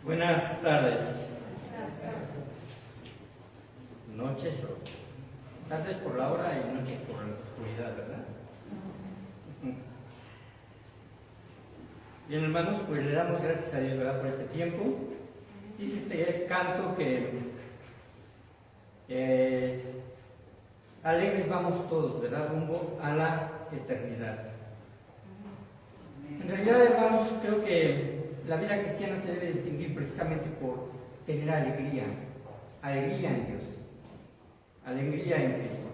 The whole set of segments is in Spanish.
Buenas tardes. Noches, tardes por la hora y noches por la oscuridad, ¿verdad? Bien, hermanos, pues le damos gracias a Dios, ¿verdad?, por este tiempo. Dice este canto que alegres vamos todos, ¿verdad?, rumbo a la eternidad. En realidad, hermanos, creo que la vida cristiana se debe distinguir precisamente por tener alegría en Dios, alegría en Cristo.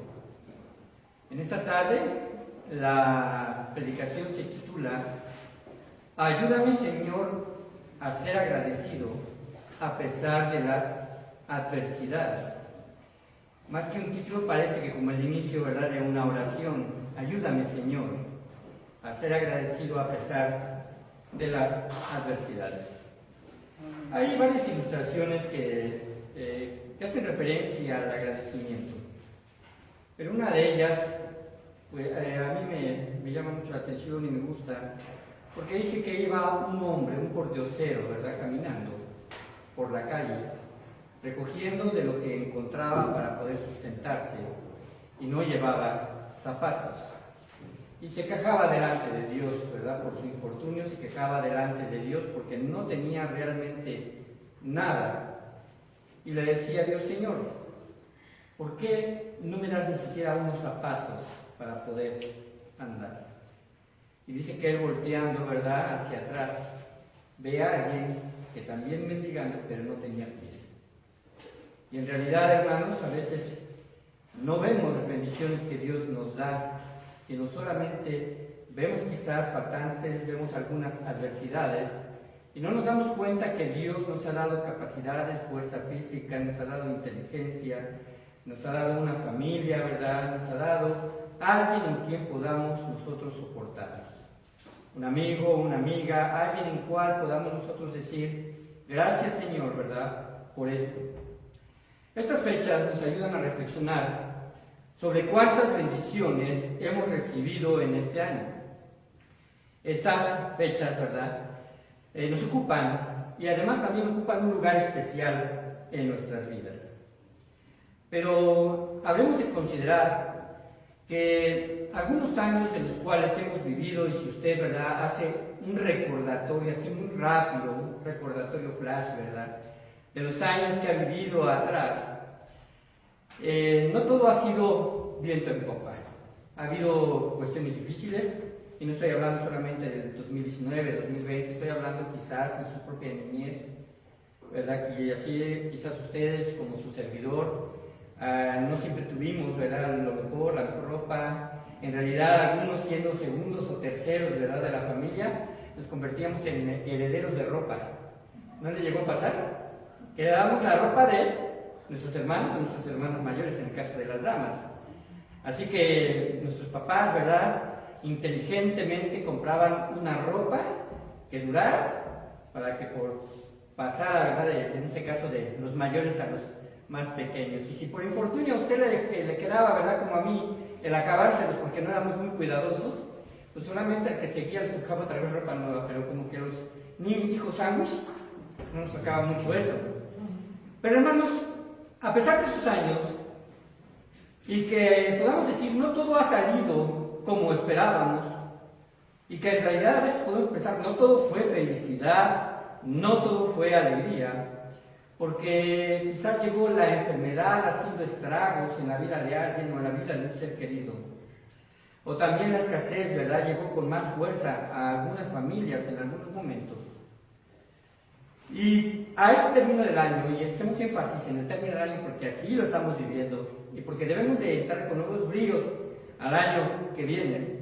En esta tarde, la predicación se titula Ayúdame, Señor, a ser agradecido a pesar de las adversidades. Más que un título, parece que como el inicio, ¿verdad?, de una oración. Ayúdame, Señor, a ser agradecido a pesar de las adversidades. Hay varias ilustraciones que hacen referencia al agradecimiento, pero una de ellas pues, a mí me llama mucho la atención y me gusta, porque dice que iba un hombre, un pordiosero, ¿verdad?, caminando por la calle, recogiendo de lo que encontraba para poder sustentarse, y no llevaba zapatos. Y se quejaba delante de Dios, ¿verdad?, por su infortunio, se quejaba delante de Dios porque no tenía realmente nada. Y le decía a Dios: Señor, ¿por qué no me das ni siquiera unos zapatos para poder andar? Y dice que él, volteando, ¿verdad?, hacia atrás, ve a alguien que también mendigando, pero no tenía pies. Y en realidad, hermanos, a veces no vemos las bendiciones que Dios nos da, sino solamente vemos quizás faltantes, vemos algunas adversidades, y no nos damos cuenta que Dios nos ha dado capacidades, fuerza física, nos ha dado inteligencia, nos ha dado una familia, ¿verdad?, nos ha dado alguien en quien podamos nosotros soportarnos. Un amigo, una amiga, alguien en cual podamos nosotros decir: gracias, Señor, ¿verdad?, por esto. Estas fechas nos ayudan a reflexionar sobre cuántas bendiciones hemos recibido en este año. Estas fechas, ¿verdad?, nos ocupan, y además también ocupan un lugar especial en nuestras vidas. Pero habremos de considerar que algunos años en los cuales hemos vivido, y si usted, ¿verdad?, hace un recordatorio así muy rápido, un recordatorio flash, ¿verdad?, de los años que ha vivido atrás, no todo ha sido viento en popa. Ha habido cuestiones difíciles, y no estoy hablando solamente del 2019, 2020, estoy hablando quizás en su propia niñez, ¿verdad?, que así quizás ustedes como su servidor no siempre tuvimos, ¿verdad?, la mejor ropa. En realidad, algunos siendo segundos o terceros, ¿verdad?, de la familia, nos convertíamos en herederos de ropa. ¿No le llegó a pasar? Que le dábamos la ropa de nuestros hermanos o nuestras hermanas mayores, en el caso de las damas. Así que nuestros papás, ¿verdad?, inteligentemente compraban una ropa que durara para que pasara, ¿verdad?, en este caso de los mayores a los más pequeños. Y si por infortunio a usted le quedaba, ¿verdad?, como a mí, el acabárselos porque no éramos muy cuidadosos, pues solamente al que seguía le tocaba otra vez ropa nueva, pero como que los hijos sándwich no nos tocaba mucho eso. Pero, hermanos, a pesar de esos años, y que podamos decir no todo ha salido como esperábamos, y que en realidad a veces podemos pensar no todo fue felicidad, no todo fue alegría, porque quizás llegó la enfermedad haciendo estragos en la vida de alguien o en la vida de un ser querido, o también la escasez, ¿verdad?, llegó con más fuerza a algunas familias en algunos momentos. Y a este término del año, y hacemos énfasis en el término del año porque así lo estamos viviendo, y porque debemos de entrar con nuevos bríos al año que viene.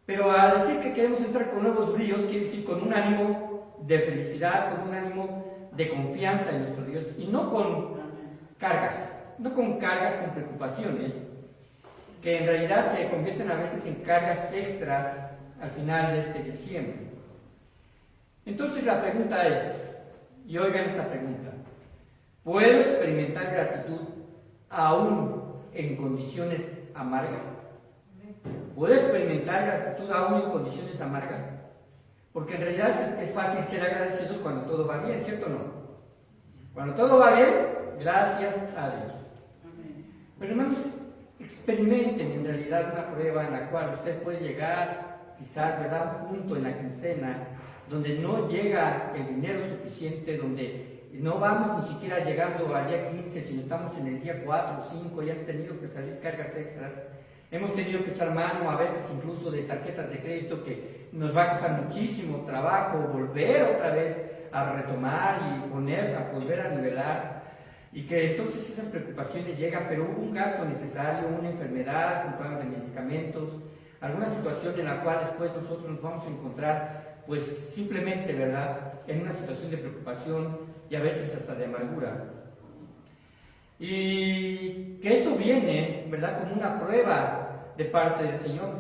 Pero al decir que queremos entrar con nuevos bríos, quiere decir con un ánimo de felicidad, con un ánimo de confianza en nuestro Dios, y no con cargas, con preocupaciones, que en realidad se convierten a veces en cargas extras al final de este diciembre. Entonces la pregunta es, y oigan esta pregunta: ¿puedo experimentar gratitud aún en condiciones amargas? ¿Puedo experimentar gratitud aún en condiciones amargas? Porque en realidad es fácil ser agradecidos cuando todo va bien, ¿cierto o no? Cuando todo va bien, gracias a Dios. Pero hermanos, experimenten en realidad una prueba en la cual usted puede llegar, quizás, ¿verdad?, a un punto en la quincena donde no llega el dinero suficiente, donde no vamos ni siquiera llegando al día 15, sino estamos en el día 4 o 5 y han tenido que salir cargas extras. Hemos tenido que echar mano a veces incluso de tarjetas de crédito que nos va a costar muchísimo trabajo volver otra vez a retomar y volver a nivelar. Y que entonces esas preocupaciones llegan, pero hubo un gasto necesario, una enfermedad, un pago de medicamentos, alguna situación en la cual después nosotros nos vamos a encontrar, pues simplemente, ¿verdad?, en una situación de preocupación y a veces hasta de amargura. Y que esto viene, ¿verdad?, como una prueba de parte del Señor,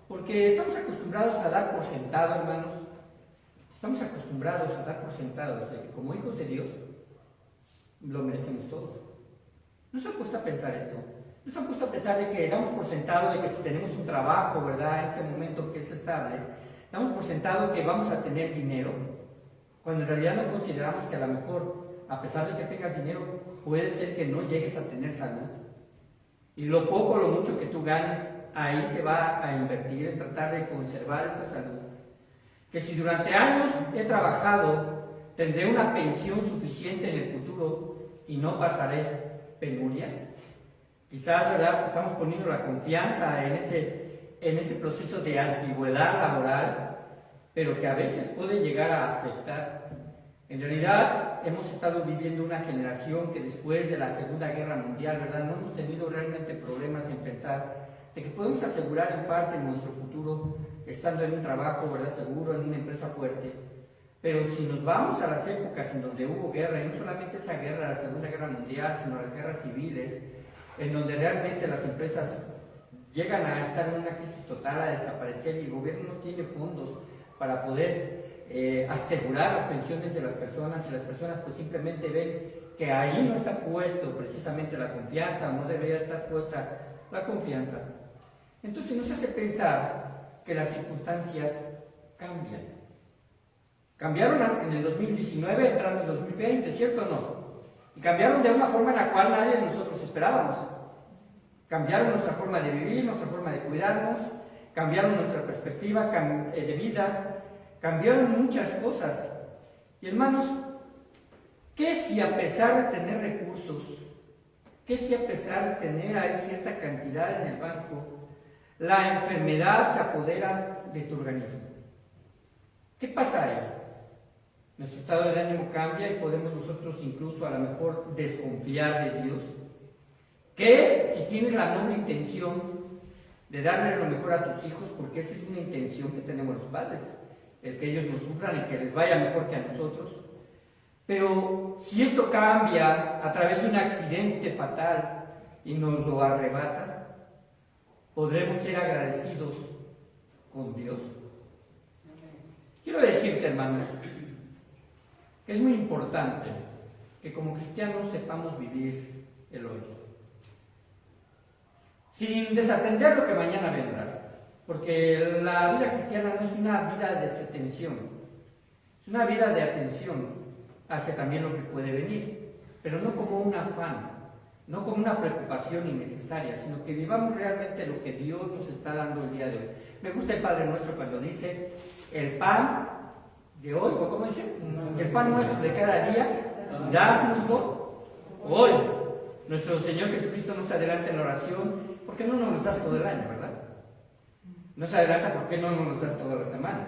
porque estamos acostumbrados a dar por sentado, hermanos, estamos acostumbrados a dar por sentados de que como hijos de Dios lo merecemos todo. ¿No se han puesto a pensar esto? ¿No se han puesto a pensar de que damos por sentado de que si tenemos un trabajo, ¿verdad?, en este momento que es estable, damos por sentado que vamos a tener dinero, cuando en realidad no consideramos que a lo mejor, a pesar de que tengas dinero, puede ser que no llegues a tener salud? Y lo poco o lo mucho que tú ganes, ahí se va a invertir en tratar de conservar esa salud. Que si durante años he trabajado, tendré una pensión suficiente en el futuro y no pasaré penurias. Quizás, ¿verdad?, estamos poniendo la confianza en ese proceso de antigüedad laboral, pero que a veces puede llegar a afectar. En realidad, hemos estado viviendo una generación que después de la Segunda Guerra Mundial, ¿verdad?, no hemos tenido realmente problemas en pensar de que podemos asegurar en parte nuestro futuro estando en un trabajo, ¿verdad?, seguro, en una empresa fuerte. Pero si nos vamos a las épocas en donde hubo guerra, y no solamente esa guerra, la Segunda Guerra Mundial, sino las guerras civiles, en donde realmente las empresas llegan a estar en una crisis total, a desaparecer, y el gobierno no tiene fondos para poder asegurar las pensiones de las personas, y las personas pues simplemente ven que ahí no está puesto precisamente la confianza, no debería estar puesta la confianza. Entonces nos hace pensar que las circunstancias cambian. Cambiaron en el 2019, entrando en el 2020, ¿cierto o no? Y cambiaron de una forma en la cual nadie de nosotros esperábamos. Cambiaron nuestra forma de vivir, nuestra forma de cuidarnos, cambiaron nuestra perspectiva de vida, cambiaron muchas cosas. Y hermanos, ¿qué si a pesar de tener recursos, qué si a pesar de tener cierta cantidad en el banco, la enfermedad se apodera de tu organismo? ¿Qué pasa ahí? Nuestro estado de ánimo cambia y podemos nosotros incluso a lo mejor desconfiar de Dios. Que si tienes la noble intención de darle lo mejor a tus hijos, porque esa es una intención que tenemos los padres, el que ellos nos sufran y que les vaya mejor que a nosotros. Pero si esto cambia a través de un accidente fatal y nos lo arrebata, ¿podremos ser agradecidos con Dios? Quiero decirte, hermanos, que es muy importante que como cristianos sepamos vivir el hoy, sin desatender lo que mañana vendrá, porque la vida cristiana no es una vida de desatención, es una vida de atención hacia también lo que puede venir, pero no como un afán, no como una preocupación innecesaria, sino que vivamos realmente lo que Dios nos está dando el día de hoy. Me gusta el Padre Nuestro cuando dice, el pan de hoy, o ¿cómo dice? El pan nuestro de cada día, dánoslo hoy. Nuestro Señor Jesucristo nos adelanta en la oración, ¿por qué no nos das todo el año, verdad? Nos adelanta, ¿por qué no nos das toda la semana?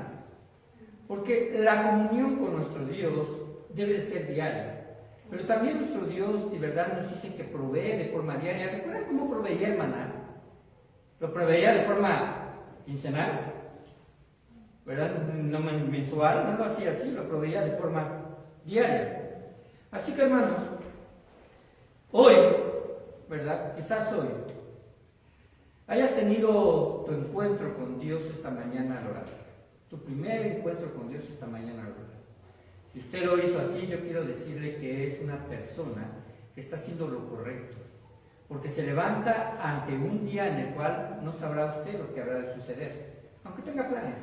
Porque la comunión con nuestro Dios debe de ser diaria. Pero también nuestro Dios de verdad nos dice que provee de forma diaria. ¿Recuerdan cómo proveía el maná? Lo proveía de forma quincenal, ¿verdad? No mensual, no lo hacía así, lo proveía de forma diaria. Así que hermanos, hoy, ¿verdad? Quizás hoy hayas tenido tu encuentro con Dios esta mañana al orar. Tu primer encuentro con Dios esta mañana al orar. Si usted lo hizo así, yo quiero decirle que es una persona que está haciendo lo correcto, porque se levanta ante un día en el cual no sabrá usted lo que habrá de suceder, aunque tenga planes.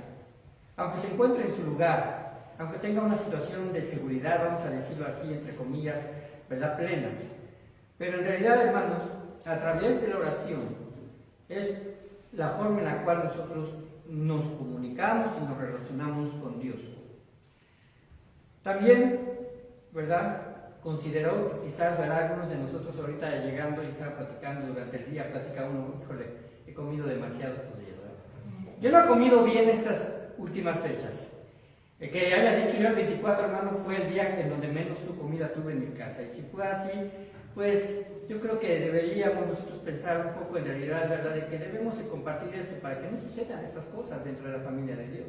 aunque se encuentre en su lugar, aunque tenga una situación de seguridad, vamos a decirlo así, entre comillas, ¿verdad?, plena. Pero en realidad, hermanos, a través de la oración es la forma en la cual nosotros nos comunicamos y nos relacionamos con Dios. También, ¿verdad?, consideró que quizás, ¿verdad?, algunos de nosotros ahorita llegando y estar platicando durante el día, platica uno, híjole, he comido demasiado estos días, ¿verdad? Yo no he comido bien estas últimas fechas. El que haya dicho yo el 24, hermano, fue el día en donde menos tu comida tuve en mi casa. Y si fue así, pues yo creo que deberíamos nosotros pensar un poco en realidad, ¿verdad?, de que debemos de compartir esto para que no sucedan estas cosas dentro de la familia de Dios.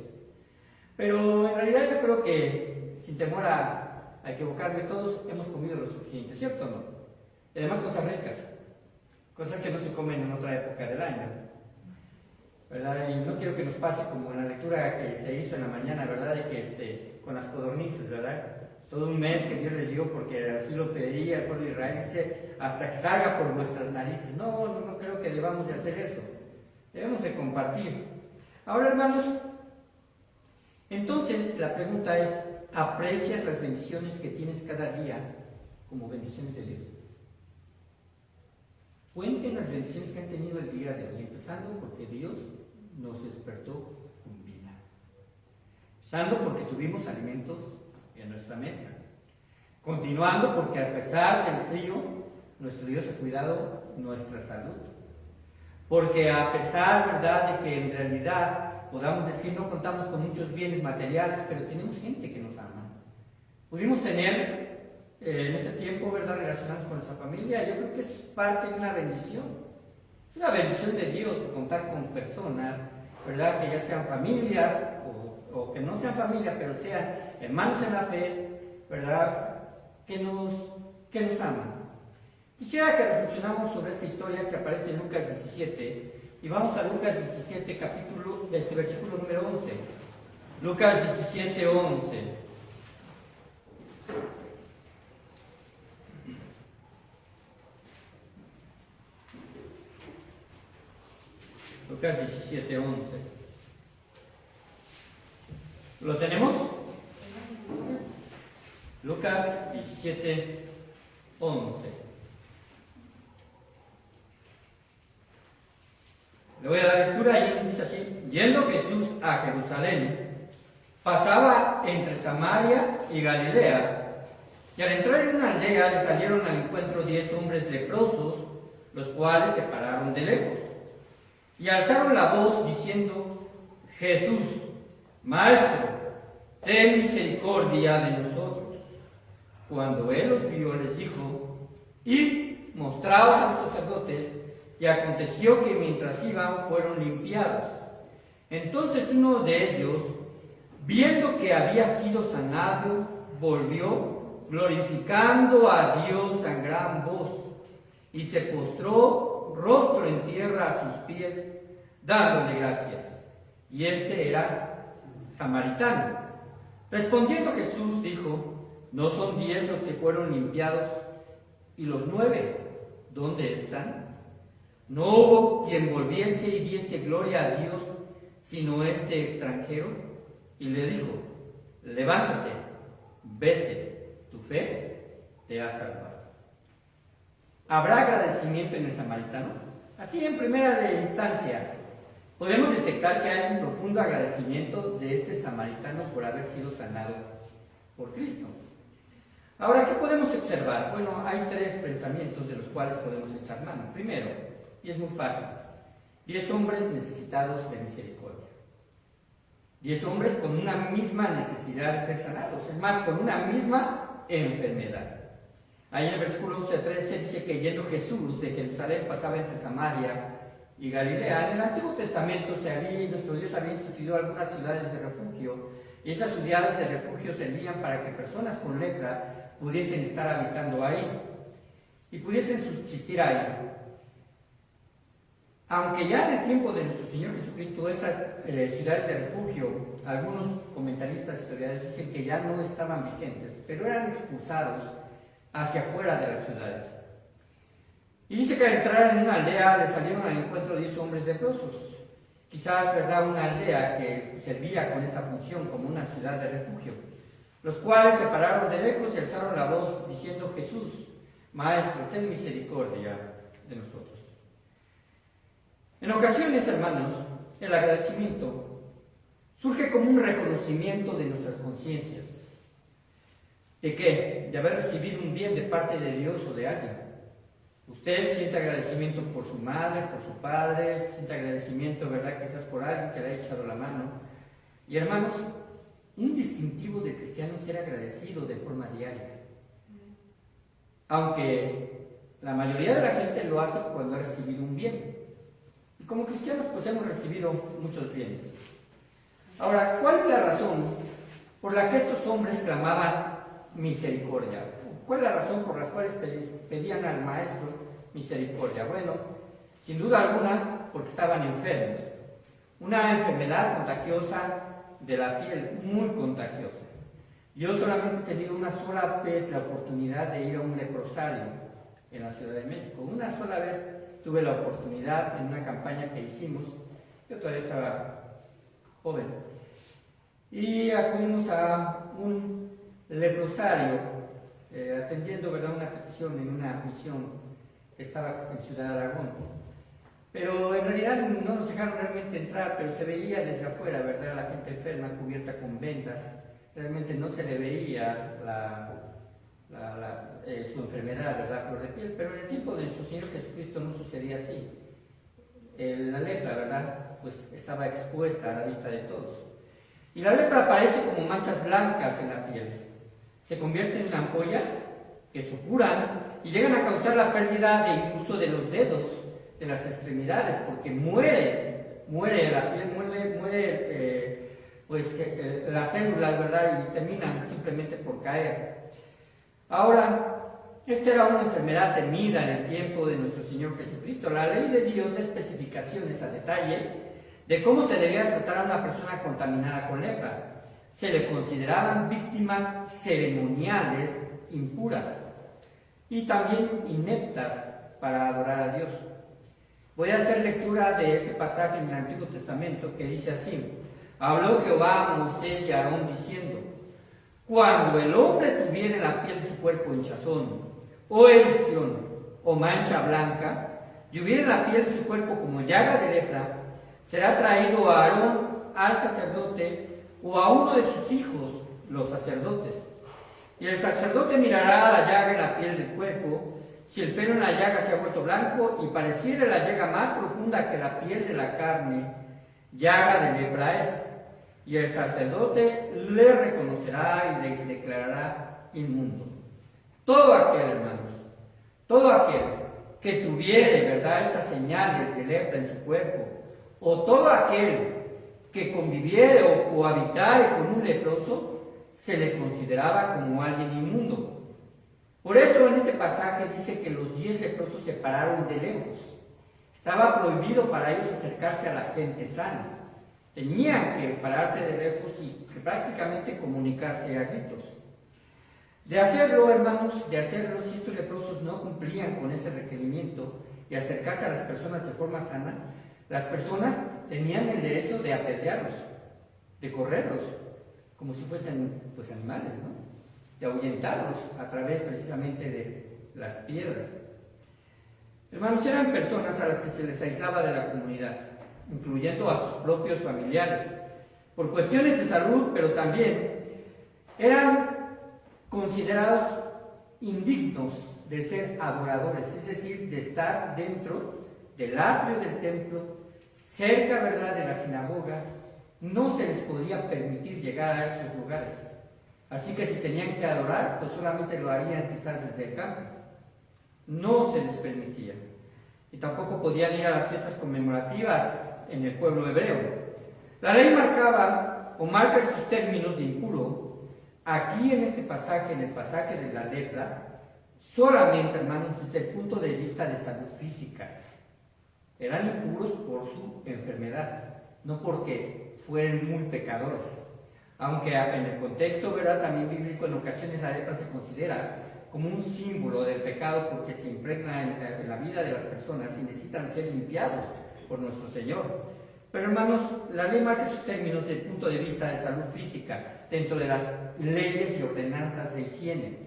Pero en realidad yo creo que, sin temor a equivocarme, todos hemos comido lo suficiente, ¿cierto o no? Y además cosas ricas, cosas que no se comen en otra época del año, ¿verdad? Y no quiero que nos pase como en la lectura que se hizo en la mañana, ¿verdad?, de que con las codornices, ¿verdad? Todo un mes que Dios les dio porque así lo pedía el pueblo de Israel, dice, hasta que salga por vuestras narices. No creo que debamos de hacer eso. Debemos de compartir. Ahora, hermanos, entonces la pregunta es, ¿aprecias las bendiciones que tienes cada día como bendiciones de Dios? Cuenten las bendiciones que han tenido el día de hoy, empezando porque Dios nos despertó con vida. Empezando porque tuvimos alimentos en nuestra mesa. Continuando porque a pesar del frío, nuestro Dios ha cuidado nuestra salud. Porque a pesar, ¿verdad?, de que en realidad podamos decir no contamos con muchos bienes materiales, pero tenemos gente que nos ama. Pudimos tener en este tiempo, ¿verdad?, relacionarnos con nuestra familia. Yo creo que es parte de una bendición. Es una bendición de Dios contar con personas, ¿verdad?, que ya sean familias o que no sean familias, pero sean hermanos en la fe, ¿verdad?, que nos aman. Quisiera que reflexionamos sobre esta historia que aparece en Lucas 17, y vamos a Lucas 17, versículo número 11. Lucas 17, 11. Lucas 17, 11. ¿Lo tenemos? Lucas 17, 11. Le voy a dar lectura y dice así: yendo Jesús a Jerusalén, pasaba entre Samaria y Galilea, y al entrar en una aldea le salieron al encuentro 10 hombres leprosos, los cuales se pararon de lejos, y alzaron la voz diciendo: Jesús, Maestro, ten misericordia de nosotros. Cuando él los vio, les dijo: id, mostraos a los sacerdotes. Y aconteció que mientras iban fueron limpiados. Entonces uno de ellos, viendo que había sido sanado, volvió, glorificando a Dios a gran voz, y se postró rostro en tierra a sus pies, dándole gracias. Y este era samaritano. Respondiendo Jesús dijo: ¿no son 10 los que fueron limpiados? ¿Y los 9 dónde están? No hubo quien volviese y diese gloria a Dios, sino este extranjero. Y le dijo: levántate, vete, tu fe te ha salvado. ¿Habrá agradecimiento en el samaritano? Así, en primera de instancia, podemos detectar que hay un profundo agradecimiento de este samaritano por haber sido sanado por Cristo. Ahora, ¿qué podemos observar? Bueno, hay 3 pensamientos de los cuales podemos echar mano. Primero, y es muy fácil, 10 hombres necesitados de misericordia. 10 hombres con una misma necesidad de ser sanados, es más, con una misma enfermedad. Ahí en el versículo 11-13 dice que yendo Jesús de Jerusalén pasaba entre Samaria y Galilea. En el Antiguo Testamento nuestro Dios había instituido algunas ciudades de refugio, y esas ciudades de refugio servían para que personas con lepra pudiesen estar habitando ahí y pudiesen subsistir ahí. Aunque ya en el tiempo de nuestro Señor Jesucristo esas ciudades de refugio, algunos comentaristas historiadores dicen que ya no estaban vigentes, pero eran expulsados hacia afuera de las ciudades. Y dice que al entrar en una aldea le salieron al encuentro 10 hombres leprosos, quizás, ¿verdad?, una aldea que servía con esta función como una ciudad de refugio, los cuales se pararon de lejos y alzaron la voz diciendo: Jesús, Maestro, ten misericordia de nosotros. En ocasiones, hermanos, el agradecimiento surge como un reconocimiento de nuestras conciencias. ¿De qué? De haber recibido un bien de parte de Dios o de alguien. Usted siente agradecimiento por su madre, por su padre, siente agradecimiento, ¿verdad?, quizás por alguien que le ha echado la mano. Y hermanos, un distintivo de cristiano es ser agradecido de forma diaria. Aunque la mayoría de la gente lo hace cuando ha recibido un bien. Y como cristianos pues hemos recibido muchos bienes. Ahora, ¿cuál es la razón por la que estos hombres clamaban misericordia? ¿Cuál es la razón por las cuales pedían al Maestro misericordia? Bueno, sin duda alguna, porque estaban enfermos. Una enfermedad contagiosa de la piel, muy contagiosa. Yo solamente he tenido una sola vez la oportunidad de ir a un leprosario en la Ciudad de México. Una sola vez tuve la oportunidad en una campaña que hicimos. Yo todavía estaba joven. Y acudimos a un leprosario, atendiendo, ¿verdad?, una petición en una misión que estaba en Ciudad de Aragón. Pero en realidad no nos dejaron realmente entrar, pero se veía desde afuera, ¿verdad?, la gente enferma cubierta con vendas. Realmente no se le veía su enfermedad, ¿verdad?, flor de piel, pero en el tiempo de nuestro Señor Jesucristo no sucedía así. La lepra, ¿verdad?, pues estaba expuesta a la vista de todos. Y la lepra aparece como manchas blancas en la piel. Se convierten en ampollas que supuran y llegan a causar la pérdida incluso de los dedos, de las extremidades, porque muere la piel, muere las células, ¿verdad?, y terminan simplemente por caer. Ahora, esta era una enfermedad temida en el tiempo de nuestro Señor Jesucristo. La ley de Dios da especificaciones a detalle de cómo se debía tratar a una persona contaminada con lepra. Se le consideraban víctimas ceremoniales impuras y también ineptas para adorar a Dios. Voy a hacer lectura de este pasaje en el Antiguo Testamento que dice así: habló Jehová a Moisés y a Aarón diciendo: cuando el hombre tuviera en la piel de su cuerpo hinchazón, o erupción, o mancha blanca, y hubiera en la piel de su cuerpo como llaga de lepra, será traído a Aarón al sacerdote o a uno de sus hijos, los sacerdotes. Y el sacerdote mirará la llaga en la piel del cuerpo. Si el pelo en la llaga se ha vuelto blanco y pareciera la llaga más profunda que la piel de la carne, llaga de lepra es. Y el sacerdote le reconocerá y le declarará inmundo. Todo aquel, hermanos, todo aquel que tuviere, ¿verdad?, estas señales de lepra en su cuerpo, o todo aquel que conviviere o cohabitare con un leproso, se le consideraba como alguien inmundo. Por eso en este pasaje dice que los 10 leprosos se pararon de lejos. Estaba prohibido para ellos acercarse a la gente sana. Tenían que pararse de lejos y prácticamente comunicarse a gritos. De hacerlo, hermanos, si estos leprosos no cumplían con ese requerimiento y acercarse a las personas de forma sana, las personas tenían el derecho de apedrearlos, de correrlos, como si fuesen pues animales, ¿no?, de ahuyentarlos a través precisamente de las piedras. Hermanos, eran personas a las que se les aislaba de la comunidad, incluyendo a sus propios familiares, por cuestiones de salud, pero también eran considerados indignos de ser adoradores, es decir, de estar dentro del atrio del templo, cerca, ¿verdad?, de las sinagogas. No se les podía permitir llegar a esos lugares. Así que si tenían que adorar, pues solamente lo harían quizás desde el campo. No se les permitía. Y tampoco podían ir a las fiestas conmemorativas en el pueblo hebreo. La ley marcaba o marca estos términos de impuro. Aquí en este pasaje, en el pasaje de la lepra, solamente, hermanos, desde el punto de vista de salud física. Eran impuros por su enfermedad, no porque fueran muy pecadores. Aunque en el contexto, ¿verdad?, también bíblico, en ocasiones la lepra se considera como un símbolo del pecado porque se impregna en la vida de las personas y necesitan ser limpiados por nuestro Señor. Pero hermanos, la ley marca sus términos desde el punto de vista de salud física, dentro de las leyes y ordenanzas de higiene.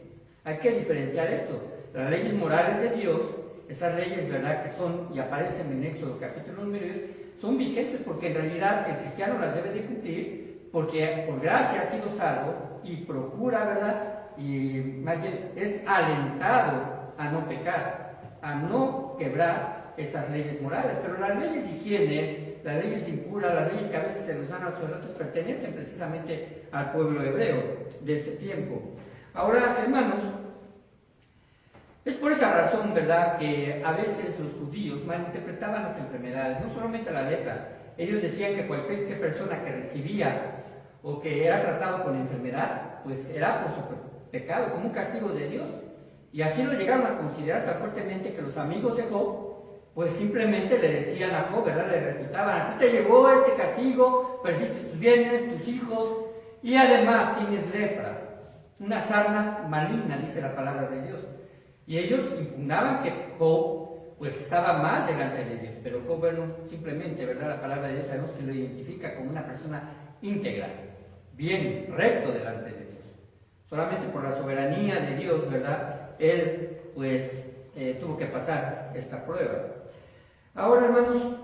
Hay que diferenciar esto. Las leyes morales de Dios, esas leyes, ¿verdad?, que son y aparecen en Éxodo capítulo 9, son vigentes porque en realidad el cristiano las debe de cumplir, porque por gracia ha sido salvo y procura, ¿verdad?, y más bien es alentado a no pecar, a no quebrar esas leyes morales. Pero las leyes de higiene, las leyes impuras, las leyes que a veces se nos dan a los sacerdotes, pertenecen precisamente al pueblo hebreo de ese tiempo. Ahora, hermanos, es por esa razón, ¿verdad?, que a veces los judíos malinterpretaban las enfermedades, no solamente la lepra. Ellos decían que cualquier persona que recibía o que era tratado con enfermedad, pues era por su pecado, como un castigo de Dios. Y así lo llegaron a considerar tan fuertemente que los amigos de Job, pues simplemente le decían a Job, ¿verdad?, le refutaban: a ti te llegó este castigo, perdiste tus bienes, tus hijos, y además tienes lepra, una sarna maligna, dice la palabra de Dios. Y ellos impugnaban que Job pues estaba mal delante de Dios, pero Job, bueno, simplemente, ¿verdad?, la palabra de Dios sabemos que lo identifica como una persona íntegra, bien, recto delante de Dios. Solamente por la soberanía de Dios, ¿verdad?, él pues tuvo que pasar esta prueba. Ahora, hermanos,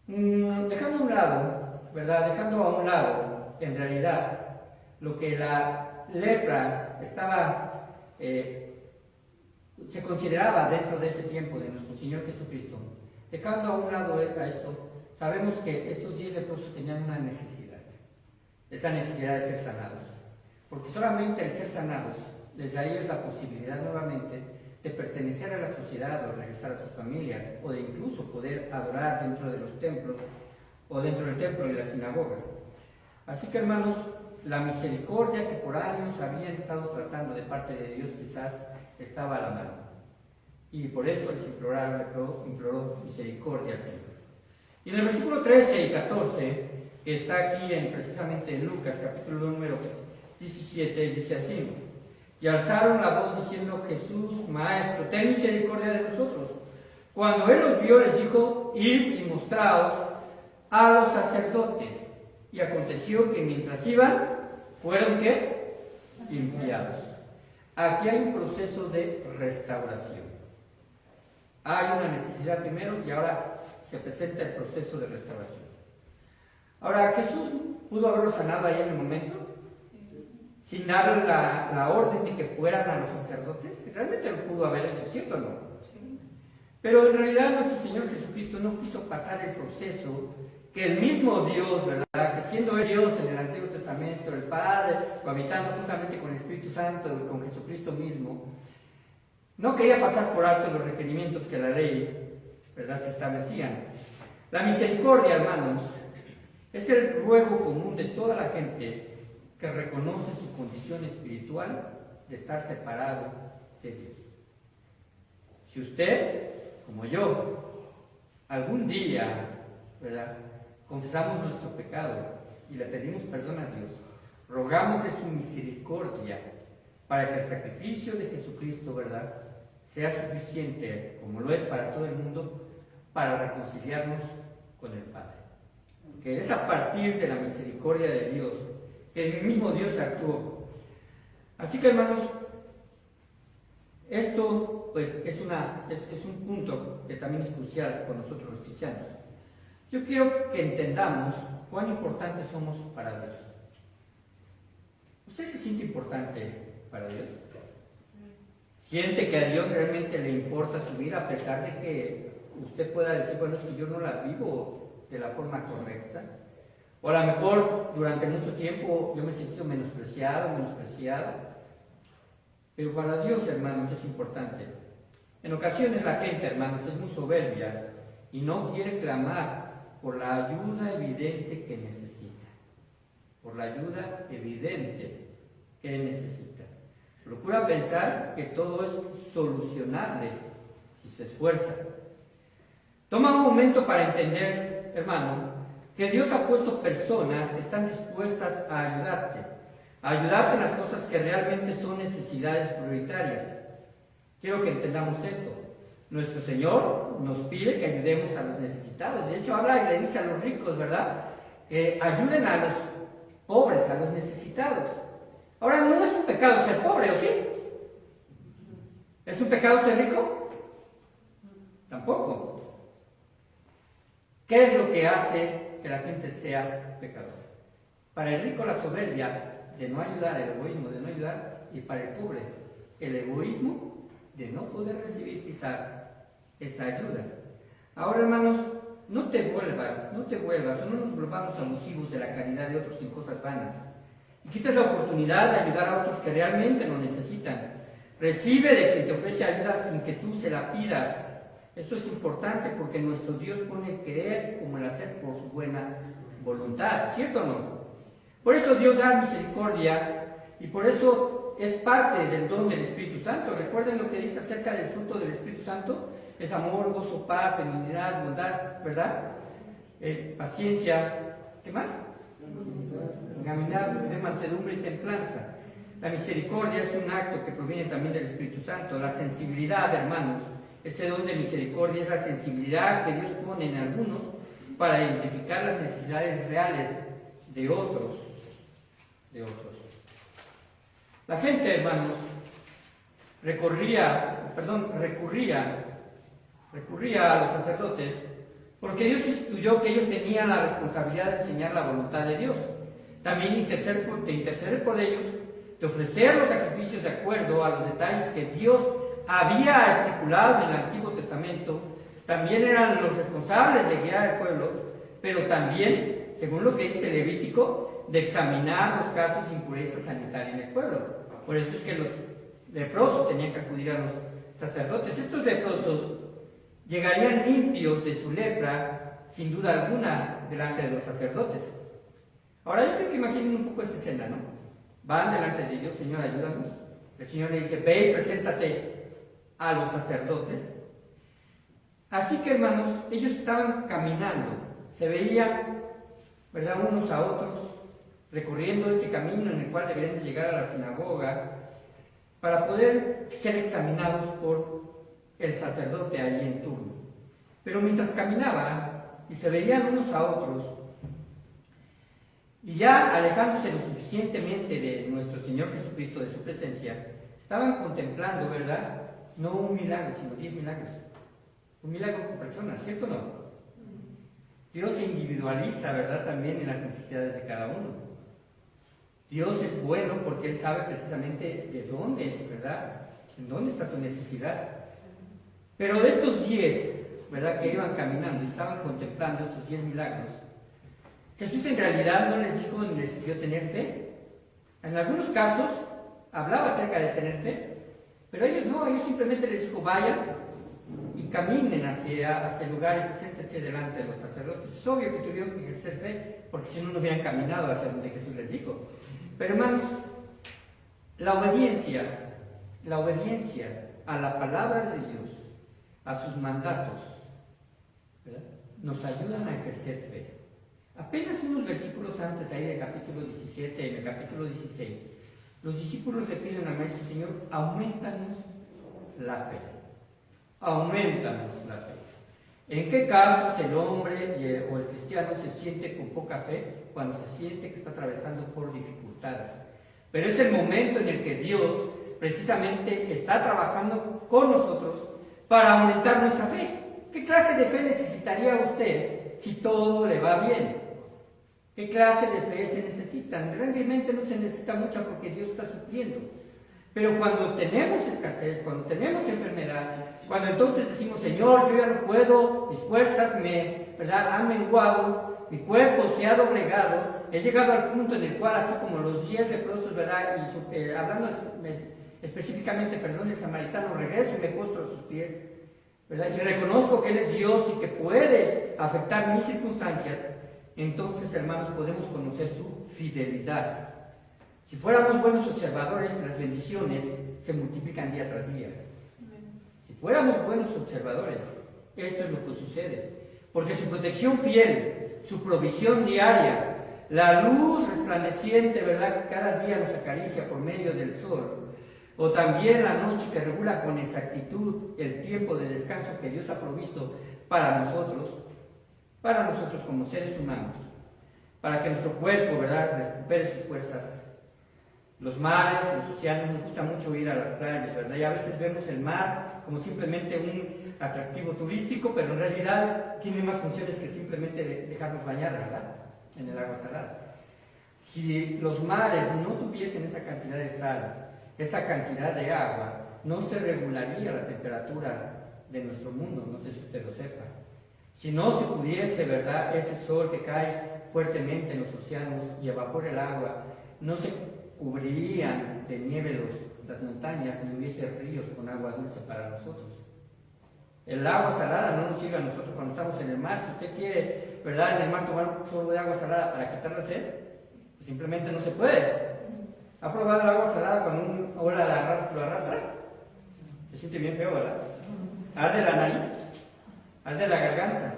dejando a un lado, ¿verdad?, dejando a un lado, en realidad, lo que la lepra estaba se consideraba dentro de ese tiempo de nuestro Señor Jesucristo, dejando a un lado a esto, sabemos que estos 10 leprosos tenían una necesidad, esa necesidad de ser sanados, porque solamente el ser sanados les daría la posibilidad nuevamente de pertenecer a la sociedad o regresar a sus familias, o de incluso poder adorar dentro de los templos o dentro del templo y la sinagoga. Así que, hermanos, la misericordia que por años habían estado tratando de parte de Dios quizás estaba a la mano. Y por eso les imploró misericordia al Señor. Y en el versículo 13 y 14, que está aquí precisamente en Lucas, capítulo número 17, dice así: y alzaron la voz diciendo: Jesús, Maestro, ten misericordia de nosotros. Cuando él los vio, les dijo: id y mostraos a los sacerdotes. Y aconteció que mientras iban, fueron ¿qué? Limpiados. Aquí hay un proceso de restauración. Hay una necesidad primero y ahora se presenta el proceso de restauración. Ahora, ¿Jesús pudo haberlo sanado ahí en el momento? Sin darle la orden de que fueran a los sacerdotes. Realmente lo pudo haber hecho, ¿cierto o no? Sí. Pero en realidad nuestro Señor Jesucristo no quiso pasar el proceso que el mismo Dios, ¿verdad?, que siendo Dios en el Antiguo Testamento, el Padre, cohabitando juntamente con el Espíritu Santo y con Jesucristo mismo, no quería pasar por alto los requerimientos que la ley, ¿verdad?, se establecían. La misericordia, hermanos, es el ruego común de toda la gente que reconoce su condición espiritual de estar separado de Dios. Si usted, como yo, algún día, ¿verdad?, confesamos nuestro pecado y le pedimos perdón a Dios, rogamos de su misericordia para que el sacrificio de Jesucristo, ¿verdad?, sea suficiente, como lo es para todo el mundo, para reconciliarnos con el Padre. Que es a partir de la misericordia de Dios que el mismo Dios actuó. Así que, hermanos, esto pues es un punto que también es crucial con nosotros los cristianos. Yo quiero que entendamos cuán importantes somos para Dios. ¿Usted se siente importante para Dios? ¿Siente que a Dios realmente le importa su vida a pesar de que usted pueda decir: bueno, es que yo no la vivo de la forma correcta? O a lo mejor durante mucho tiempo yo me he sentido menospreciado. Pero para Dios, hermanos, es importante. En ocasiones la gente, hermanos, es muy soberbia y no quiere clamar por la ayuda evidente que necesita. Por la ayuda evidente que necesita. Procura pensar que todo es solucionable si se esfuerza. Toma un momento para entender, hermano, que Dios ha puesto personas que están dispuestas a ayudarte en las cosas que realmente son necesidades prioritarias. Quiero que entendamos esto. Nuestro Señor nos pide que ayudemos a los necesitados. De hecho, habla y le dice a los ricos, ¿verdad? Ayuden a los pobres, a los necesitados. Ahora, no es un pecado ser pobre, ¿o sí? ¿Es un pecado ser rico? Tampoco. ¿Qué es lo que hace que la gente sea pecadora? Para el rico la soberbia de no ayudar, el egoísmo de no ayudar, y para el pobre el egoísmo de no poder recibir quizás esa ayuda. Ahora, hermanos, no te vuelvas, o no nos volvamos abusivos de la caridad de otros en cosas vanas. Y quites la oportunidad de ayudar a otros que realmente lo necesitan. Recibe de quien te ofrece ayuda sin que tú se la pidas. Eso es importante porque nuestro Dios pone el querer como el hacer por su buena voluntad, ¿cierto o no? Por eso Dios da misericordia y por eso es parte del don del Espíritu Santo. Recuerden lo que dice acerca del fruto del Espíritu Santo. Es amor, gozo, paz, benignidad, bondad, ¿verdad? Paciencia, ¿qué más? Longanimidad, mansedumbre y templanza. La misericordia es un acto que proviene también del Espíritu Santo. La sensibilidad, hermanos, ese don de misericordia es la sensibilidad que Dios pone en algunos para identificar las necesidades reales de otros. La gente, hermanos, recurría a los sacerdotes porque Dios instituyó que ellos tenían la responsabilidad de enseñar la voluntad de Dios. También de interceder por ellos, de ofrecer los sacrificios de acuerdo a los detalles que Dios había estipulado en el Antiguo Testamento. También eran los responsables de guiar al pueblo, pero también, según lo que dice Levítico, de examinar los casos de impureza sanitaria en el pueblo. Por eso es que los leprosos tenían que acudir a los sacerdotes. Estos leprosos llegarían limpios de su lepra, sin duda alguna, delante de los sacerdotes. Ahora yo creo que imaginen un poco esta escena, ¿no? Van delante de Dios, Señor, ayúdanos. El Señor le dice, ve y preséntate a los sacerdotes. Así que, hermanos, ellos estaban caminando, se veían, ¿verdad?, unos a otros, recorriendo ese camino en el cual deberían llegar a la sinagoga para poder ser examinados por el sacerdote allí en turno. Pero mientras caminaban y se veían unos a otros, y ya alejándose lo suficientemente de nuestro Señor Jesucristo, de su presencia, estaban contemplando, ¿verdad?, no un milagro, sino 10 milagros. Un milagro por persona, ¿cierto o no? Dios se individualiza, ¿verdad?, también en las necesidades de cada uno. Dios es bueno porque Él sabe precisamente de dónde, ¿verdad?, en dónde está tu necesidad. Pero de estos 10, ¿verdad?, que iban caminando y estaban contemplando estos 10 milagros, Jesús en realidad no les dijo ni les pidió tener fe. En algunos casos hablaba acerca de tener fe, pero ellos no, ellos simplemente les dijo, vayan y caminen hacia el lugar y preséntense delante de los sacerdotes. Es obvio que tuvieron que ejercer fe, porque si no, no hubieran caminado hacia donde Jesús les dijo. Pero hermanos, la obediencia a la palabra de Dios, a sus mandatos, ¿verdad?, nos ayudan a ejercer fe. Apenas unos versículos antes ahí del capítulo 17, en el capítulo 16, los discípulos le piden al Maestro, Señor, aumentanos la fe. Aumentanos la fe. ¿En qué casos el hombre o el cristiano se siente con poca fe? Cuando se siente que está atravesando por dificultades. Pero es el momento en el que Dios precisamente está trabajando con nosotros para aumentar nuestra fe. ¿Qué clase de fe necesitaría usted si todo le va bien? ¿Qué clase de fe se necesita? Realmente no se necesita mucha porque Dios está supliendo. Pero cuando tenemos escasez, cuando tenemos enfermedad, cuando entonces decimos, Señor, yo ya no puedo, mis fuerzas han menguado, mi cuerpo se ha doblegado, he llegado al punto en el cual, así como los 10 leprosos, ¿verdad?, y hablando específicamente, el samaritano, regreso y me postro a sus pies, ¿verdad?, y reconozco que Él es Dios y que puede afectar mis circunstancias. Entonces, hermanos, podemos conocer su fidelidad. Si fuéramos buenos observadores, las bendiciones se multiplican día tras día. Si fuéramos buenos observadores, esto es lo que sucede. Porque su protección fiel, su provisión diaria, la luz resplandeciente, ¿verdad?, que cada día nos acaricia por medio del sol, O también la noche, que regula con exactitud el tiempo de descanso que Dios ha provisto para nosotros como seres humanos, para que nuestro cuerpo, ¿verdad?, recupere sus fuerzas. Los mares, los océanos, nos gusta mucho ir a las playas, ¿verdad? Y a veces vemos el mar como simplemente un atractivo turístico, pero en realidad tiene más funciones que simplemente dejarnos bañar, ¿verdad?, en el agua salada. Si los mares no tuviesen esa cantidad de sal, esa cantidad de agua, no se regularía la temperatura de nuestro mundo, no sé si usted lo sepa. Si no se pudiese, ¿verdad?, ese sol que cae fuertemente en los océanos y evapora el agua, no se cubrirían de nieve las montañas, ni hubiese ríos con agua dulce para nosotros. El agua salada no nos sirve a nosotros cuando estamos en el mar. Si usted quiere, ¿verdad?, en el mar tomar un sorbo de agua salada para quitar la sed, pues simplemente no se puede. ¿Ha probado el agua salada cuando una ola lo arrastra? Se siente bien feo, ¿verdad? Arde la nariz, arde la garganta.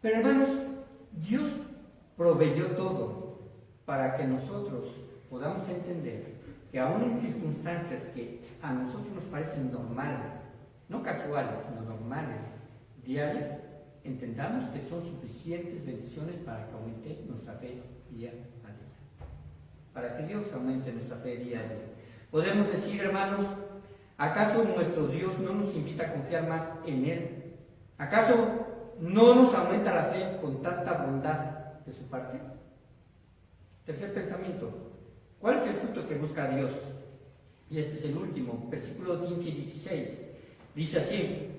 Pero hermanos, Dios proveyó todo para que nosotros podamos entender que aún en circunstancias que a nosotros nos parecen normales, no casuales, sino normales, diarias, entendamos que son suficientes bendiciones para que aumente nuestra fe día a día. Para que Dios aumente nuestra fe día a día. Podemos decir, hermanos, ¿acaso nuestro Dios no nos invita a confiar más en Él? ¿Acaso no nos aumenta la fe con tanta bondad de su parte? Tercer pensamiento, ¿cuál es el fruto que busca Dios? Y este es el último, versículos 15 y 16. Dice así: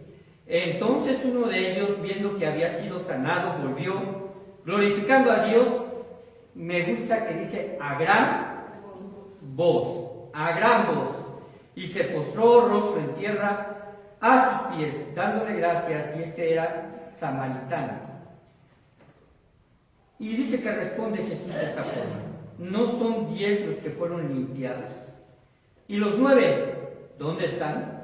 entonces uno de ellos, viendo que había sido sanado, volvió, glorificando a Dios. Me gusta que dice a gran voz, y se postró rostro en tierra a sus pies, dándole gracias, y este era samaritano. Y dice que responde Jesús de esta forma: ¿no son 10 los que fueron limpiados? ¿Y los 9, dónde están?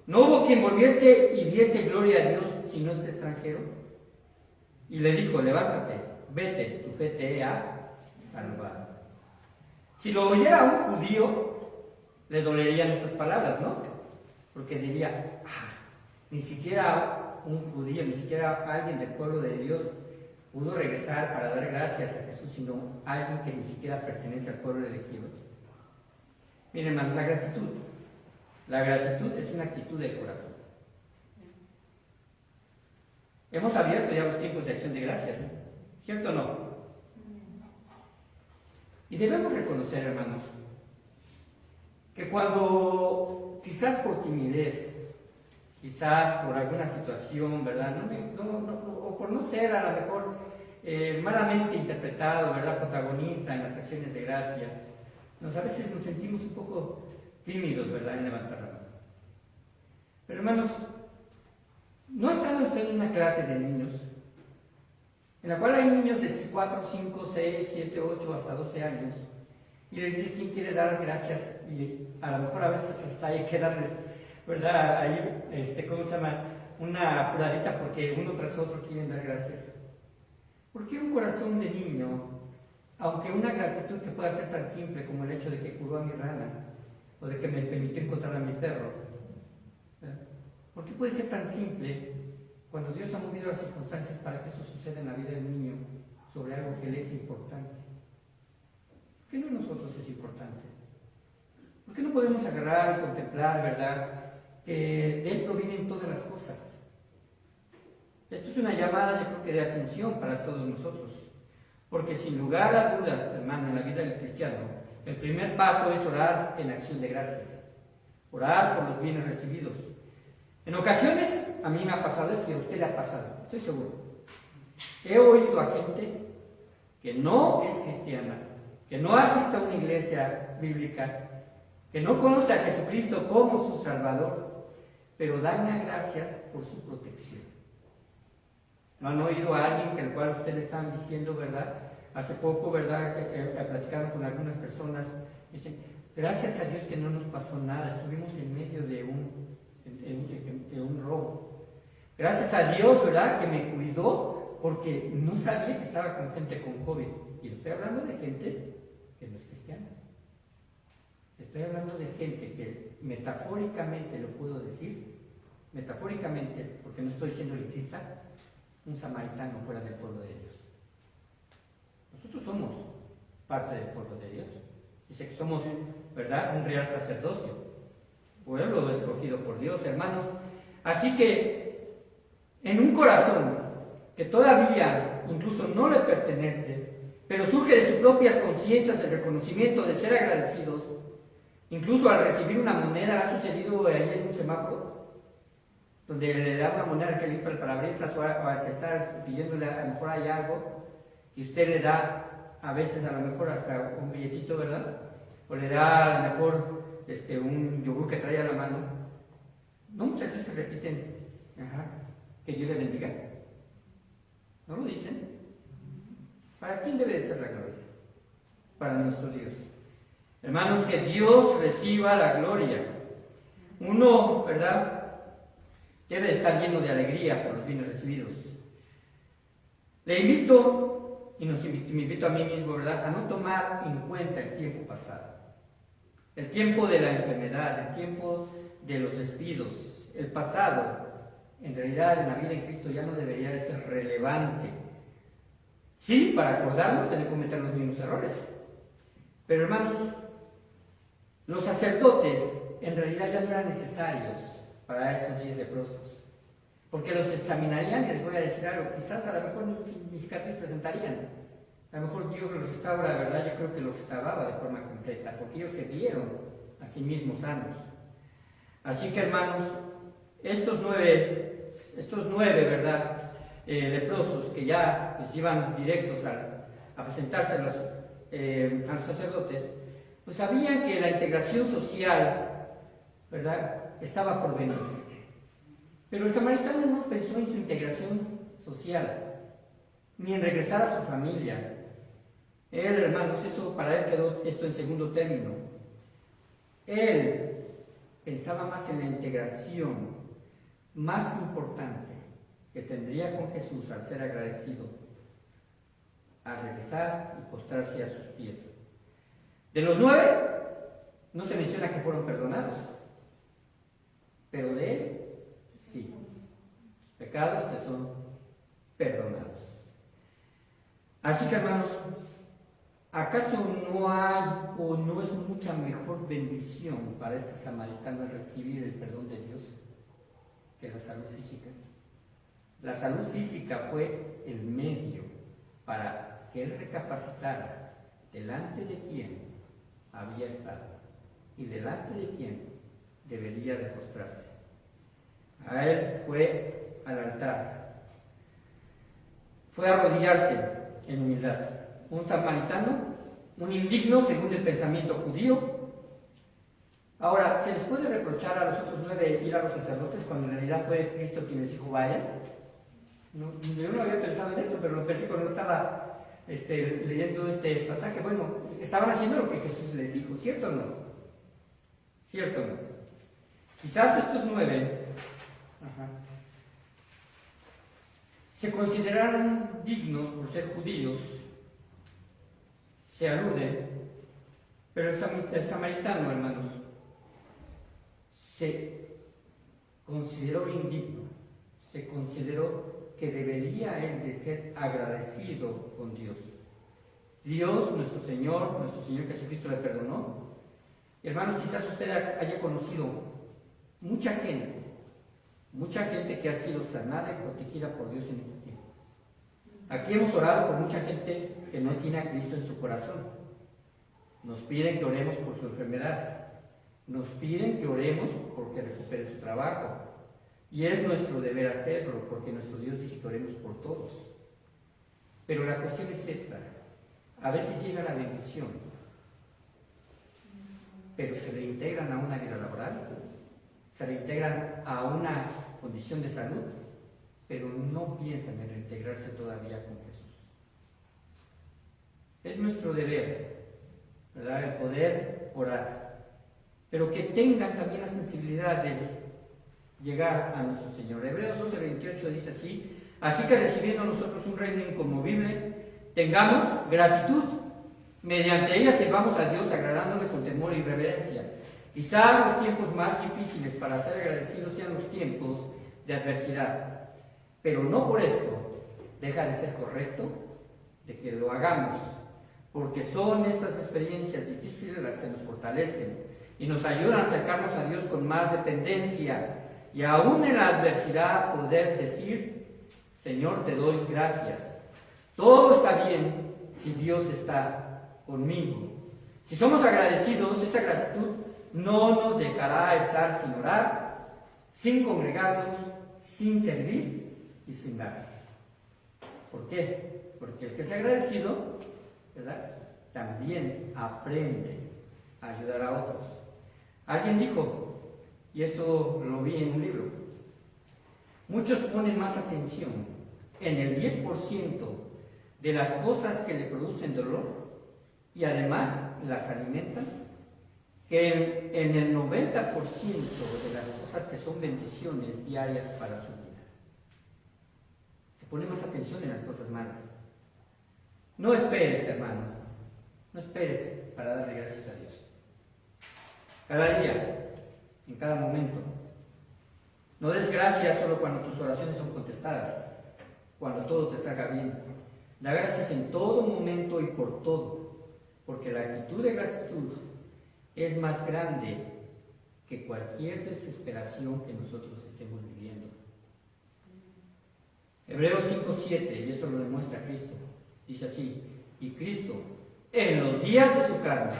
¿No hubo quien volviese y diese gloria a Dios sino este extranjero? Y le dijo: levántate, vete, tu fe te ha salvado. Si lo oyera un judío, le dolerían estas palabras, ¿no? Porque diría: ni siquiera un judío, ni siquiera alguien del pueblo de Dios pudo regresar para dar gracias a Jesús, sino alguien que ni siquiera pertenece al pueblo elegido. Miren, hermanos, la gratitud es una actitud del corazón. Hemos abierto ya los tiempos de acción de gracias, ¿cierto o no? Y debemos reconocer, hermanos, que cuando quizás por timidez, quizás por alguna situación, ¿verdad?, o por no ser a lo mejor malamente interpretado, ¿verdad?, protagonista en las acciones de gracia, a veces nos sentimos un poco tímidos, ¿verdad?, en levantar la mano. Pero hermanos, ¿no están ustedes en una clase de niños en la cual hay niños de 4, 5, 6, 7, 8, hasta 12 años, y les dice quién quiere dar gracias, y a lo mejor a veces hasta hay que darles, ¿verdad?, ahí, ¿cómo se llama?, una apuradita porque uno tras otro quieren dar gracias? ¿Por qué un corazón de niño, aunque una gratitud que pueda ser tan simple como el hecho de que curó a mi rana, o de que me permitió encontrar a mi perro, ¿verdad?, ¿por qué puede ser tan simple cuando Dios ha movido las circunstancias para que eso suceda en la vida del niño sobre algo que le es importante? ¿Por qué no en nosotros es importante? ¿Por qué no podemos agarrar y contemplar, verdad, que de Él provienen todas las cosas? Esto es una llamada, yo creo que de atención para todos nosotros, porque sin lugar a dudas, hermano, en la vida del cristiano, el primer paso es orar en acción de gracias, orar por los bienes recibidos. En ocasiones, a mí me ha pasado, es que a usted le ha pasado, estoy seguro. He oído a gente que no es cristiana, que no asiste a una iglesia bíblica, que no conoce a Jesucristo como su Salvador, pero dan gracias por su protección. ¿No han oído a alguien que el cual ustedes le estaban diciendo, verdad? Hace poco, verdad, platicaron con algunas personas, dicen: gracias a Dios que no nos pasó nada, estuvimos en medio de un robo. Gracias a Dios, ¿verdad?, que me cuidó porque no sabía que estaba con gente con COVID. Y estoy hablando de gente que no es cristiana. Estoy hablando de gente que metafóricamente lo puedo decir, metafóricamente, porque no estoy siendo elitista, un samaritano fuera del pueblo de Dios. Nosotros somos parte del pueblo de Dios. Dice que somos, ¿verdad?, un real sacerdocio, pueblo escogido por Dios, hermanos. Así que en un corazón que todavía incluso no le pertenece, pero surge de sus propias conciencias el reconocimiento de ser agradecidos, incluso al recibir una moneda, ha sucedido ahí en un semáforo, donde le da una moneda al que limpia el parabrisas o al que está pidiéndole, a lo mejor hay algo, y usted le da a veces a lo mejor hasta un billetito, ¿verdad? O le da a lo mejor un yogur que trae a la mano. No muchas veces repiten, que Dios le bendiga. ¿No lo dicen? ¿Para quién debe de ser la gloria? Para nuestro Dios. Hermanos, que Dios reciba la gloria. Uno, ¿verdad?, debe de estar lleno de alegría por los bienes recibidos. Le invito, y me invito a mí mismo, ¿verdad?, a no tomar en cuenta el tiempo pasado. El tiempo de la enfermedad, el tiempo de los despidos, el pasado. En realidad, en la vida en Cristo ya no debería de ser relevante. Sí, para acordarnos de no cometer los mismos errores. Pero hermanos, los sacerdotes en realidad ya no eran necesarios para estos 10 leprosos, porque los examinarían y les voy a decir algo, quizás a lo mejor ni cicatriz presentarían, a lo mejor Dios los restaura, ¿verdad? Yo creo que los restauraba de forma completa, porque ellos se vieron a sí mismos sanos. Así que hermanos, estos nueve, ¿verdad?, leprosos que ya pues, iban directos a presentarse a los sacerdotes, pues sabían que la integración social, ¿verdad?, estaba por venir. Pero el samaritano no pensó en su integración social, ni en regresar a su familia. Él, hermanos, eso para él quedó esto en segundo término. Él pensaba más en la integración más importante que tendría con Jesús al ser agradecido, a regresar y postrarse a sus pies. De los 9, no se menciona que fueron perdonados, pero de él, sí, los pecados que son perdonados. Así que, hermanos, ¿acaso no hay o no es mucha mejor bendición para este samaritano recibir el perdón de Dios que la salud física? La salud física fue el medio para que él recapacitara delante de quién había estado y delante de quién debería de postrarse. A él fue al altar, fue a arrodillarse en humildad. Un samaritano, un indigno según el pensamiento judío. Ahora, ¿se les puede reprochar a los otros 9 ir a los sacerdotes cuando en realidad fue Cristo quien les dijo vayan? No, yo no había pensado en esto, pero lo pensé cuando estaba leyendo este pasaje. Bueno, estaban haciendo lo que Jesús les dijo, ¿cierto o no? ¿Cierto o no? Quizás estos 9 se consideraron dignos por ser judíos, se alude, pero el samaritano, hermanos, se consideró indigno, se consideró que debería él de ser agradecido con Dios. Dios, nuestro Señor Jesucristo le perdonó. Hermanos, quizás usted haya conocido mucha gente que ha sido sanada y protegida por Dios en este tiempo. Aquí hemos orado por mucha gente que no tiene a Cristo en su corazón. Nos piden que oremos por su enfermedad. Nos piden que oremos porque recupere su trabajo. Y es nuestro deber hacerlo, porque nuestro Dios dice que oremos por todos. Pero la cuestión es esta. A veces llega la bendición, pero se reintegran a una vida laboral, se reintegran a una condición de salud, pero no piensan en reintegrarse todavía con Jesús. Es nuestro deber, ¿verdad?, el poder orar, pero que tengan también la sensibilidad de llegar a nuestro Señor. Hebreos 12:28 dice así que recibiendo nosotros un reino inconmovible, tengamos gratitud Mediante ella sirvamos a Dios agradándole con temor y reverencia. Quizás los tiempos más difíciles para ser agradecidos sean los tiempos de adversidad, pero no por esto deja de ser correcto de que lo hagamos, porque son estas experiencias difíciles las que nos fortalecen y nos ayudan a acercarnos a Dios con más dependencia y aún en la adversidad poder decir: Señor, te doy gracias. Todo está bien si Dios está conmigo. Si somos agradecidos, esa gratitud no nos dejará estar sin orar, sin congregarnos, sin servir y sin dar. ¿Por qué? Porque el que es agradecido, ¿verdad?, también aprende a ayudar a otros. Alguien dijo, y esto lo vi en un libro, muchos ponen más atención en el 10% de las cosas que le producen dolor y además las alimentan, que en el 90% de las cosas que son bendiciones diarias para su vida. Se pone más atención en las cosas malas. No esperes, hermano, no esperes para darle gracias a Dios. Cada día, en cada momento. No des gracias solo cuando tus oraciones son contestadas, cuando todo te salga bien. Da gracias en todo momento y por todo, porque la actitud de gratitud es más grande que cualquier desesperación que nosotros estemos viviendo. Hebreos 5:7, y esto lo demuestra Cristo, dice así: y Cristo, en los días de su carne,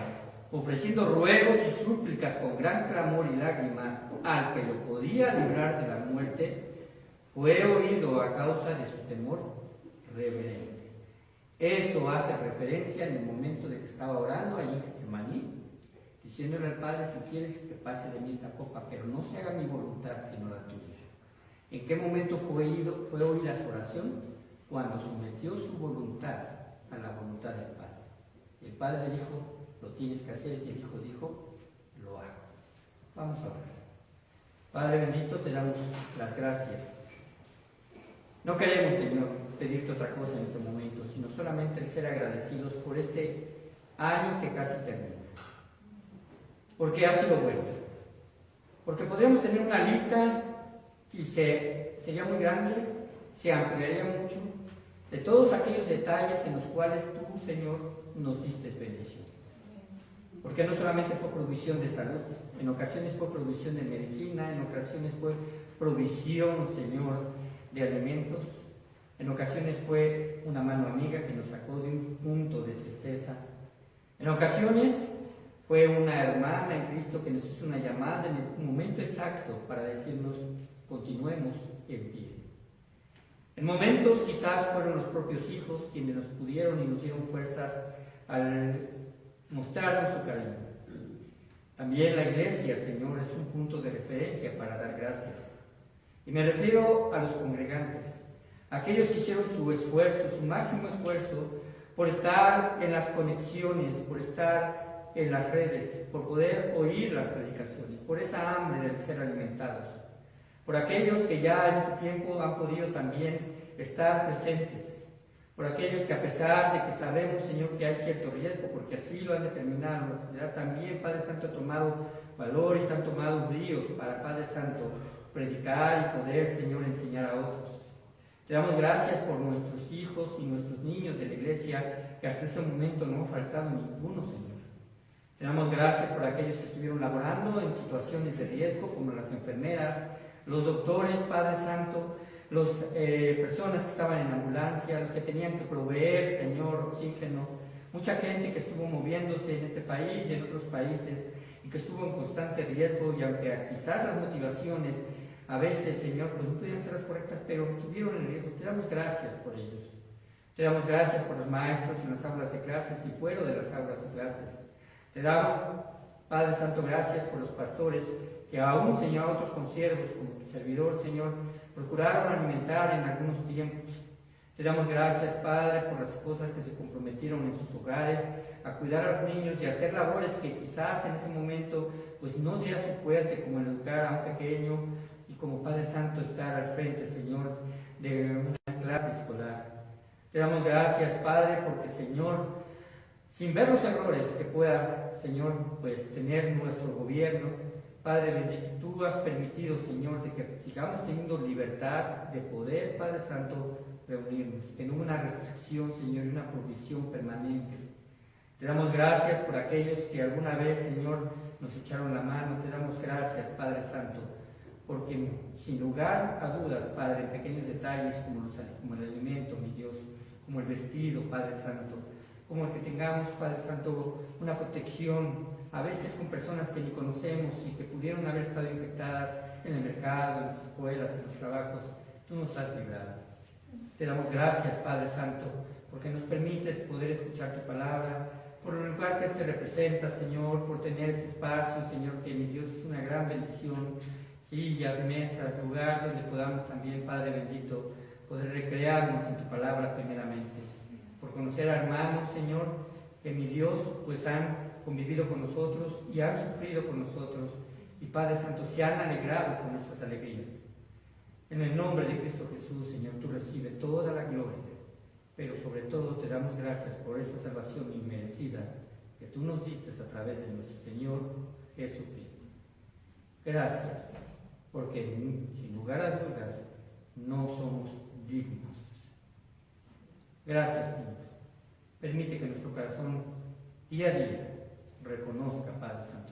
ofreciendo ruegos y súplicas con gran clamor y lágrimas al que lo podía librar de la muerte, fue oído a causa de su temor reverente. Eso hace referencia en el momento de que estaba orando allí en Getsemaní, diciéndole al Padre: si quieres que pase de mí esta copa, pero no se haga mi voluntad sino la tuya. ¿En qué momento fue oída su oración? Cuando sometió su voluntad a la voluntad del Padre. El Padre dijo: lo tienes que hacer, y el Hijo dijo: lo hago. Vamos a orar. Padre bendito, te damos las gracias. No queremos, Señor, pedirte otra cosa en este momento, sino solamente el ser agradecidos por este año que casi termina. Porque ha sido bueno. Porque podríamos tener una lista y sería muy grande, se ampliaría mucho, de todos aquellos detalles en los cuales tú, Señor, nos diste bendición. Porque no solamente fue provisión de salud, en ocasiones fue provisión de medicina, en ocasiones fue provisión, Señor, de alimentos, en ocasiones fue una mano amiga que nos sacó de un punto de tristeza, en ocasiones fue una hermana en Cristo que nos hizo una llamada en el momento exacto para decirnos: continuemos en pie. En momentos quizás fueron los propios hijos quienes nos pudieron y nos dieron fuerzas al mostrarnos su cariño. También la iglesia, Señor, es un punto de referencia para dar gracias. Y me refiero a los congregantes, aquellos que hicieron su esfuerzo, su máximo esfuerzo, por estar en las conexiones, por estar en las redes, por poder oír las predicaciones, por esa hambre de ser alimentados, por aquellos que ya en ese tiempo han podido también estar presentes, por aquellos que a pesar de que sabemos, Señor, que hay cierto riesgo, porque así lo han determinado la sociedad, también, Padre Santo, ha tomado valor y han tomado bríos para, Padre Santo, predicar y poder, Señor, enseñar a otros. Te damos gracias por nuestros hijos y nuestros niños de la iglesia, que hasta este momento no ha faltado ninguno, Señor. Te damos gracias por aquellos que estuvieron laborando en situaciones de riesgo, como las enfermeras, los doctores, Padre Santo, las personas que estaban en ambulancia, los que tenían que proveer, Señor, oxígeno, mucha gente que estuvo moviéndose en este país y en otros países y que estuvo en constante riesgo, y aunque quizás las motivaciones a veces, Señor, pues no podían ser las correctas, pero estuvieron en riesgo. Te damos gracias por ellos. Te damos gracias por los maestros en las aulas de clases y fuera de las aulas de clases. Te damos, Padre Santo, gracias por los pastores que aún, Señor, otros consiervos, como tu servidor, Señor, procuraron alimentar en algunos tiempos. Te damos gracias, Padre, por las esposas que se comprometieron en sus hogares a cuidar a los niños y a hacer labores que quizás en ese momento pues no sea su fuerte, como el educar a un pequeño y como Padre Santo estar al frente, Señor, de una clase escolar. Te damos gracias, Padre, porque, Señor, sin ver los errores que pueda, Señor, pues tener nuestro gobierno. Padre bendito, tú has permitido, Señor, de que sigamos teniendo libertad de poder, Padre Santo, reunirnos, que no una restricción, Señor, y una provisión permanente. Te damos gracias por aquellos que alguna vez, Señor, nos echaron la mano. Te damos gracias, Padre Santo, porque sin lugar a dudas, Padre, pequeños detalles como el alimento, mi Dios, como el vestido, Padre Santo, como el que tengamos, Padre Santo, una protección, a veces con personas que ni conocemos y que pudieron haber estado infectadas en el mercado, en las escuelas, en los trabajos, tú nos has librado. Te damos gracias, Padre Santo, porque nos permites poder escuchar tu palabra, por el lugar que este representa, Señor, por tener este espacio, Señor, que mi Dios es una gran bendición, sillas, mesas, lugar donde podamos también, Padre bendito, poder recrearnos en tu palabra primeramente, por conocer a hermanos, Señor, que mi Dios, pues han convivido con nosotros y han sufrido con nosotros, y Padre Santo, se han alegrado con nuestras alegrías. En el nombre de Cristo Jesús, Señor, tú recibes toda la gloria, pero sobre todo te damos gracias por esa salvación inmerecida que tú nos diste a través de nuestro Señor Jesucristo. Gracias, porque sin lugar a dudas no somos dignos. Gracias, Señor. Permite que nuestro corazón día a día reconozca, Padre Santo,